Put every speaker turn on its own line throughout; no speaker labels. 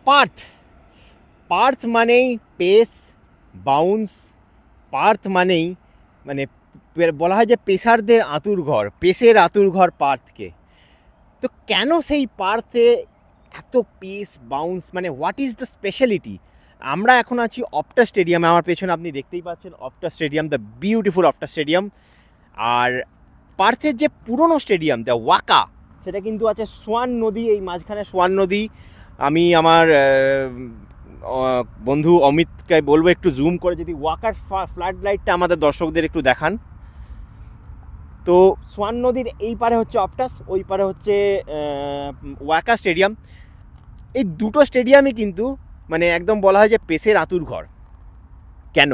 পার্থ পার্থ মানেই pace bounce. Partha মানেই মানে বলা হয় যে পেসারদের আঁতুড়ঘর, পেসের আঁতুড়ঘর পার্থকে। তো কেন সেই পার্থে এত পেস বাউন্স, মানে হোয়াট ইজ দ্য স্পেশালিটি? আমরা এখন আছি অপটা স্টেডিয়ামে, আমার পেছনে আপনি দেখতেই পাচ্ছেন Opta stadium, the beautiful Opta stadium. আর পার্থের যে পুরনো স্টেডিয়াম দ্য ওয়াকা, সেটা কিন্তু আছে সোয়ান নদী, এই মাঝখানে সোয়ান নদী। আমি আমার বন্ধু অমিতকে বলবো একটু জুম করে যদি ওয়াকার ফ্লাড লাইটটা আমাদের দর্শকদের একটু দেখান। তো সোয়ান নদীর এই পারে হচ্ছে অপটাস, ওই পারে হচ্ছে ওয়াকা স্টেডিয়াম। এই দুটো স্টেডিয়ামই কিন্তু মানে একদম বলা হয় যে পেসের আঁতুড়ঘর। কেন?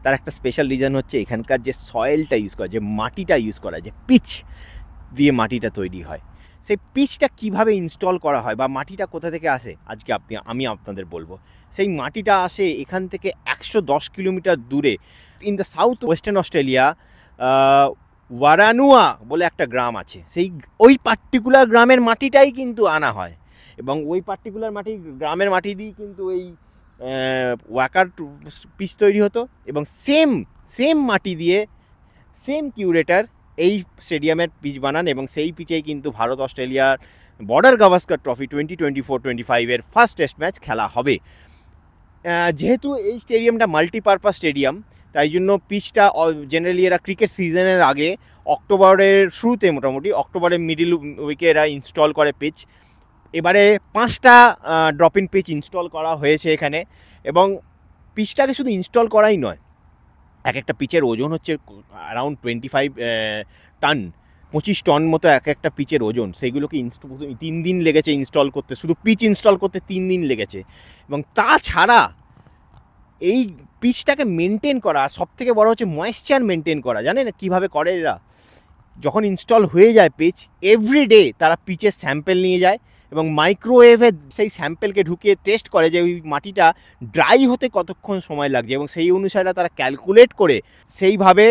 তার একটা স্পেশাল রিজন হচ্ছে এখানকার যে সয়েলটা ইউজ করা, যে মাটিটা ইউজ করা, যে পিচ দিয়ে মাটিটা তৈরি হয়, সেই পিচটা কিভাবে ইনস্টল করা হয় বা মাটিটা কোথা থেকে আসে আজকে আমি আপনাদের বলবো। সেই মাটিটা আসে এখান থেকে 110 কিলোমিটার দূরে, in the south western Australia, ওয়ারানুয়া বলে একটা গ্রাম আছে, সেই ওই পার্টিকুলার গ্রামের মাটিটাই কিন্তু আনা হয় এবং ওই পার্টিকুলার গ্রামের মাটি দিয়েই কিন্তু এই ওয়াকার পিচ তৈরি হতো এবং সেম মাটি দিয়ে সেম কিউরেটার এই স্টেডিয়ামের পিচ বানান এবং সেই পিচেই কিন্তু ভারত অস্ট্রেলিয়ার border Gavaskar trophy 2024-25 first test match খেলা হবে। যেহেতু এই স্টেডিয়ামটা মাল্টিপারপাস স্টেডিয়াম, তাই জন্য পিচটা জেনারেলি এরা ক্রিকেট সিজনের আগে অক্টোবরের শুরুতে, মোটামুটি অক্টোবরের মিডিল উইকে এরা ইনস্টল করে পিচ। এবারে 5টা ড্রপ ইন পিচ ইনস্টল করা হয়েছে এখানে এবং পিচটাকে শুধু ইনস্টল করাই নয়, এক একটা পিচের ওজন হচ্ছে অ্যারাউন্ড 25 টন, 25 টন মতো এক একটা পিচের ওজন। সেইগুলোকে 3 দিন লেগেছে ইনস্টল করতে, শুধু পিচ ইনস্টল করতে 3 দিন লেগেছে। এবং তাছাড়া এই পিচটাকে মেনটেন করা, সবথেকে বড় হচ্ছে ময়েশ্চার মেনটেন করা। জানেন কীভাবে করে এরা? যখন ইনস্টল হয়ে যায় পিচ, এভরিডে তারা পিচের স্যাম্পেল নিয়ে যায় এবং মাইক্রোওয়েভে সেই স্যাম্পেলকে ঢুকিয়ে টেস্ট করে যে ওই মাটিটা ড্রাই হতে কতক্ষণ সময় লাগছে এবং সেই অনুসারে তারা ক্যালকুলেট করে সেইভাবে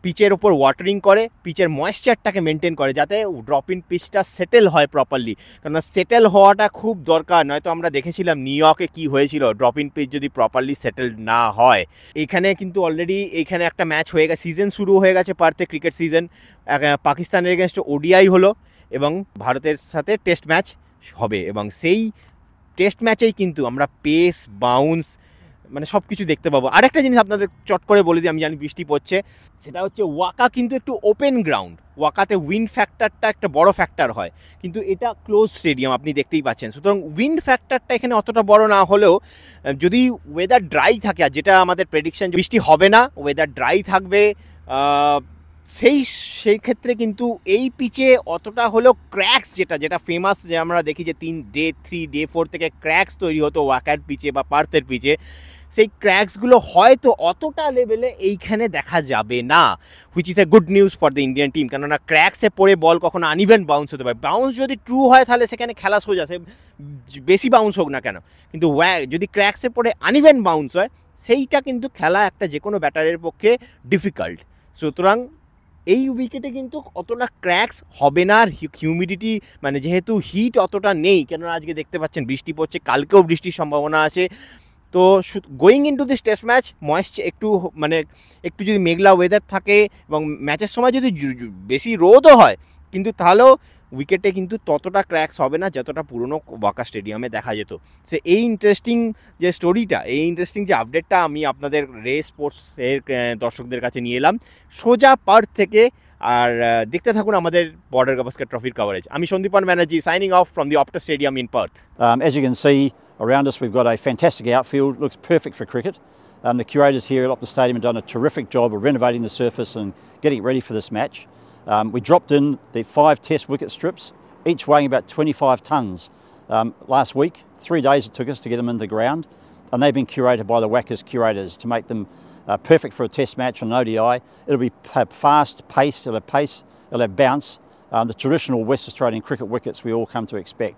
পিচের ওপর ওয়াটারিং করে, পিচের ময়েশ্চারটাকে মেনটেন করে যাতে ড্রপ ইন পিচটা সেটেল হয় প্রপারলি। কেননা সেটেল হওয়াটা খুব দরকার, নয়তো আমরা দেখেছিলাম নিউ ইয়র্কে কী হয়েছিল, ড্রপ ইন পিচ যদি প্রপারলি সেটেল না হয়। এখানে কিন্তু অলরেডি এইখানে একটা ম্যাচ হয়ে গেছে, সিজন শুরু হয়ে গেছে পার্থে, ক্রিকেট সিজন। পাকিস্তানের এগেনস্ট ওডিআই হলো এবং ভারতের সাথে টেস্ট ম্যাচ হবে এবং সেই টেস্ট ম্যাচেই কিন্তু আমরা পেস বাউন্স মানে সব কিছু দেখতে পাবো। আরেকটা জিনিস আপনাদের চট করে বলে দিই, আমি জানি বৃষ্টি পড়ছে, সেটা হচ্ছে ওয়াকা কিন্তু একটু ওপেন গ্রাউন্ড, ওয়াকাতে উইন্ড ফ্যাক্টরটা একটা বড় ফ্যাক্টর হয়, কিন্তু এটা ক্লোজ স্টেডিয়াম আপনি দেখতেই পাচ্ছেন। সুতরাং উইন্ড ফ্যাক্টরটা এখানে অতটা বড় না হলেও যদি ওয়েদার ড্রাই থাকে, আর যেটা আমাদের প্রেডিকশন বৃষ্টি হবে না, ওয়েদার ড্রাই থাকবে, সেই ক্ষেত্রে কিন্তু এই পিচে অতটা হলেও ক্র্যাক্স, যেটা ফেমাস, যে আমরা দেখি যে ডে 3 ডে 4 থেকে ক্র্যাক্স তৈরি হতো ওয়াকার পিচে বা পার্থের পিচে, সেই ক্র্যাক্সগুলো হয়তো অতটা লেভেলে এইখানে দেখা যাবে না, which is a good news for the Indian team. কেননা ক্র্যাক্সে পড়ে বল কখনো আনইভেন বাউন্স হতে পারে। বাউন্স যদি ট্রু হয় তাহলে সেখানে খেলা সোজা, সে বেশি বাউন্স হোক না কেন, কিন্তু যদি ক্র্যাক্সে পড়ে আনইভেন বাউন্স হয়, সেইটা কিন্তু খেলা একটা যে কোনো ব্যাটারের পক্ষে ডিফিকাল্ট। সুতরাং এই উইকেটে কিন্তু অতটা ক্র্যাক্স হবে না। আর হিউমিডিটি মানে যেহেতু হিট অতটা নেই, কেননা আজকে দেখতে পাচ্ছেন বৃষ্টি পড়ছে, কালকেও বৃষ্টির সম্ভাবনা আছে। তো going into this test match, একটু যদি মেঘলা ওয়েদার থাকে এবং ম্যাচের সময় যদি বেশি রোদও হয়, কিন্তু তাহলেও উইকেটে কিন্তু ততটা ক্র্যাক্স হবে না যতটা পুরনো ওয়াকা স্টেডিয়ামে দেখা যেত। সো এই ইন্টারেস্টিং যে স্টোরিটা, এই ইন্টারেস্টিং যে আপডেটটা আমি আপনাদের রে স্পোর্টসের দর্শকদের কাছে নিয়ে এলাম সোজা পার্থ থেকে। আর দেখতে থাকুন আমাদের বর্ডার গাভাস্কার ট্রফির কভারেজ। আমি Sandipan Banerjee, signing off from the Optus stadium in Perth.
As you can see around us, we've got a fantastic outfield, looks perfect for cricket. The curators here at Optus Stadium have done a terrific job of renovating the surface and getting it ready for this match. We dropped in the 5 test wicket strips, each weighing about 25 tonnes last week. 3 days it took us to get them in the ground, and they've been curated by the Wackers curators to make them perfect for a test match on an ODI. It'll be fast paced, it'll have bounce, the traditional West Australian cricket wickets we all come to expect.